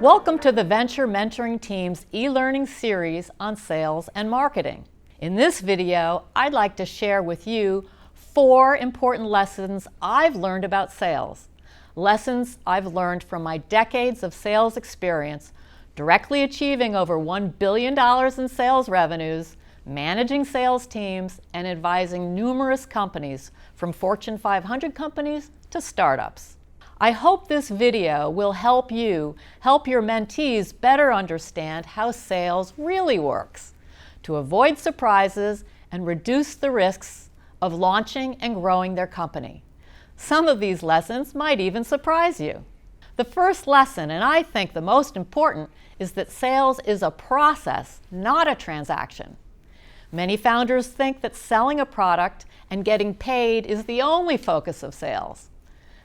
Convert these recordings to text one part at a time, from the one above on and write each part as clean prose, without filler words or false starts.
Welcome to the Venture Mentoring Team's e-learning series on sales and marketing. In this video, I'd like to share with you 4 important lessons I've learned about sales. Lessons I've learned from my decades of sales experience, directly achieving over $1 billion in sales revenues, managing sales teams, and advising numerous companies, from Fortune 500 companies to startups. I hope this video will help you help your mentees better understand how sales really works, to avoid surprises and reduce the risks of launching and growing their company. Some of these lessons might even surprise you. The first lesson, and I think the most important, is that sales is a process, not a transaction. Many founders think that selling a product and getting paid is the only focus of sales.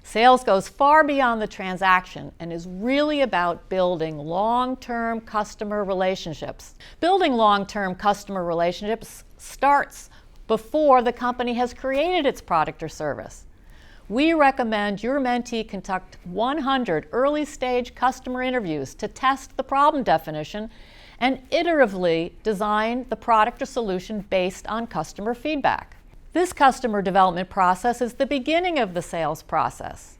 Sales goes far beyond the transaction and is really about building long-term customer relationships. Building long-term customer relationships starts before the company has created its product or service. We recommend your mentee conduct 100 early-stage customer interviews to test the problem definition and iteratively design the product or solution based on customer feedback. This customer development process is the beginning of the sales process.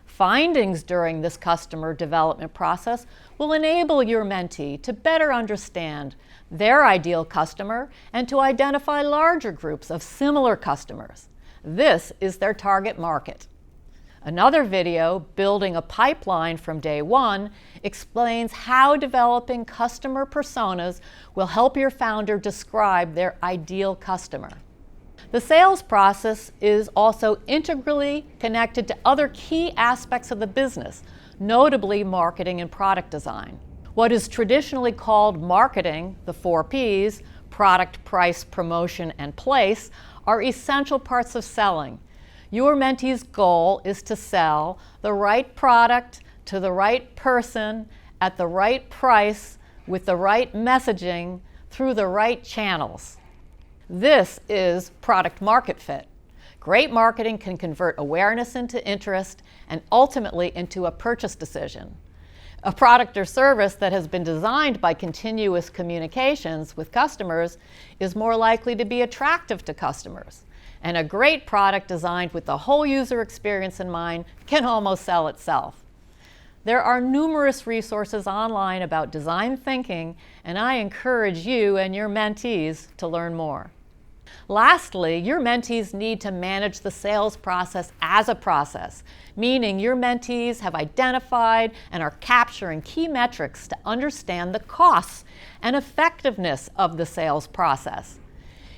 Findings during this customer development process will enable your mentee to better understand their ideal customer and to identify larger groups of similar customers. This is their target market. Another video, Building a Pipeline from Day One, explains how developing customer personas will help your founder describe their ideal customer. The sales process is also integrally connected to other key aspects of the business, notably marketing and product design. What is traditionally called marketing, the 4 Ps, product, price, promotion, and place, are essential parts of selling. Your mentee's goal is to sell the right product to the right person at the right price with the right messaging through the right channels. This is product market fit. Great marketing can convert awareness into interest and ultimately into a purchase decision. A product or service that has been designed by continuous communications with customers is more likely to be attractive to customers. And a great product designed with the whole user experience in mind can almost sell itself. There are numerous resources online about design thinking, and I encourage you and your mentees to learn more. Lastly, your mentees need to manage the sales process as a process, meaning your mentees have identified and are capturing key metrics to understand the costs and effectiveness of the sales process.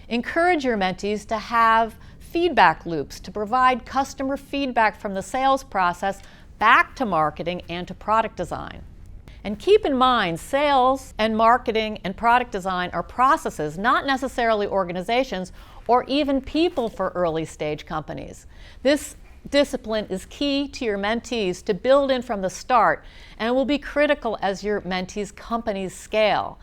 Encourage your mentees to have feedback loops to provide customer feedback from the sales process back to marketing and to product design. And keep in mind, sales and marketing and product design are processes, not necessarily organizations or even people for early stage companies. This discipline is key to your mentees to build in from the start and will be critical as your mentees' companies scale.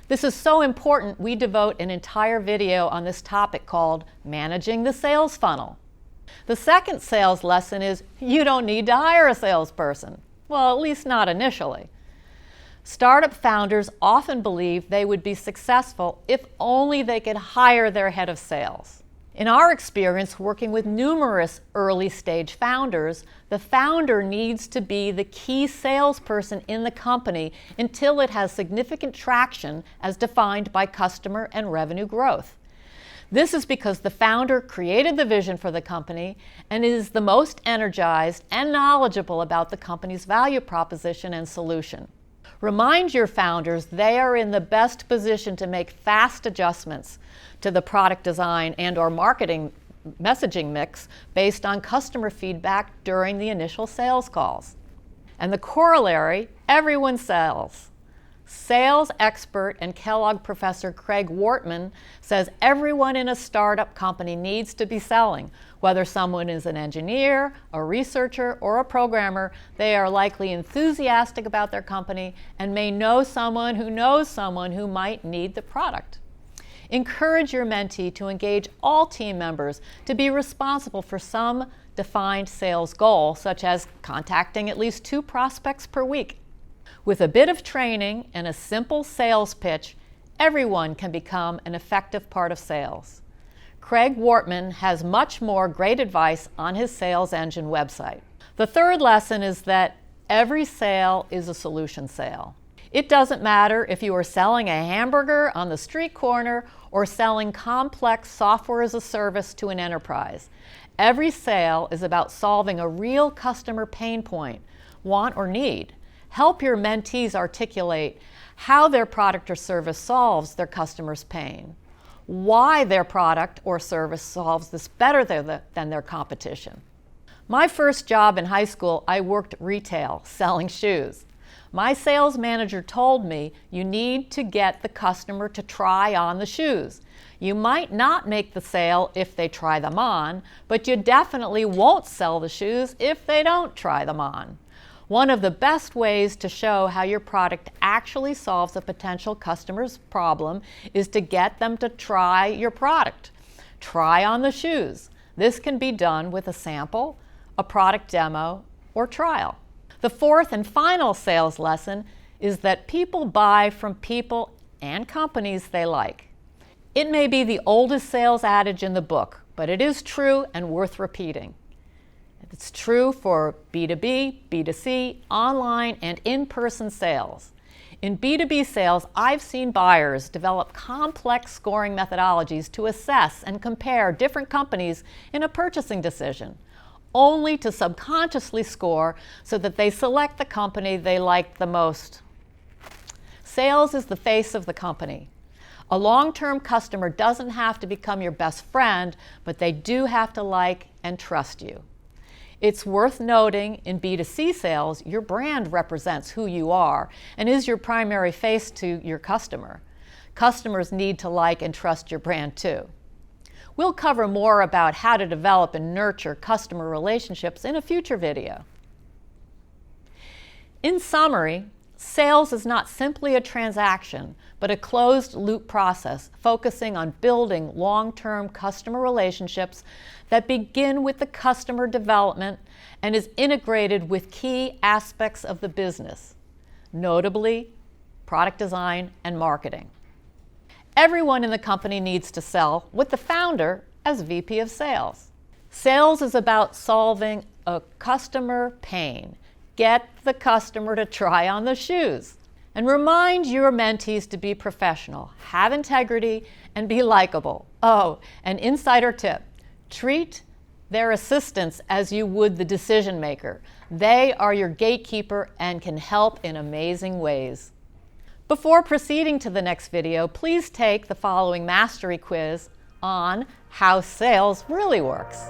This is so important, we devote an entire video on this topic called Managing the Sales Funnel. The second sales lesson is you don't need to hire a salesperson. Well, at least not initially. Startup founders often believe they would be successful if only they could hire their head of sales. In our experience working with numerous early stage founders, the founder needs to be the key salesperson in the company until it has significant traction as defined by customer and revenue growth. This is because the founder created the vision for the company and is the most energized and knowledgeable about the company's value proposition and solution. Remind your founders they are in the best position to make fast adjustments to the product design and/or marketing messaging mix based on customer feedback during the initial sales calls. And the corollary, everyone sells. Sales expert and Kellogg professor Craig Wortman says everyone in a startup company needs to be selling. Whether someone is an engineer, a researcher, or a programmer, they are likely enthusiastic about their company and may know someone who might need the product. Encourage your mentee to engage all team members to be responsible for some defined sales goal, such as contacting at least 2 prospects per week. With a bit of training and a simple sales pitch, everyone can become an effective part of sales. Craig Wortman has much more great advice on his Sales Engine website. The third lesson is that every sale is a solution sale. It doesn't matter if you are selling a hamburger on the street corner or selling complex software as a service to an enterprise. Every sale is about solving a real customer pain point, want, or need. Help your mentees articulate how their product or service solves their customer's pain, why their product or service solves this better than their competition. My first job in high school, I worked retail, selling shoes. My sales manager told me you need to get the customer to try on the shoes. You might not make the sale if they try them on, but you definitely won't sell the shoes if they don't try them on. One of the best ways to show how your product actually solves a potential customer's problem is to get them to try your product. Try on the shoes. This can be done with a sample, a product demo, or trial. The fourth and final sales lesson is that people buy from people and companies they like. It may be the oldest sales adage in the book, but it is true and worth repeating. It's true for B2B, B2C, online, and in-person sales. In B2B sales, I've seen buyers develop complex scoring methodologies to assess and compare different companies in a purchasing decision, only to subconsciously score so that they select the company they like the most. Sales is the face of the company. A long-term customer doesn't have to become your best friend, but they do have to like and trust you. It's worth noting in B2C sales, your brand represents who you are and is your primary face to your customer. Customers need to like and trust your brand too. We'll cover more about how to develop and nurture customer relationships in a future video. In summary, sales is not simply a transaction, but a closed-loop process focusing on building long-term customer relationships that begin with the customer development and is integrated with key aspects of the business, notably product design and marketing. Everyone in the company needs to sell, with the founder as VP of Sales. Sales is about solving a customer pain. Get the customer to try on the shoes. And remind your mentees to be professional, have integrity, and be likable. Oh, an insider tip. Treat their assistants as you would the decision maker. They are your gatekeeper and can help in amazing ways. Before proceeding to the next video, please take the following mastery quiz on how sales really works.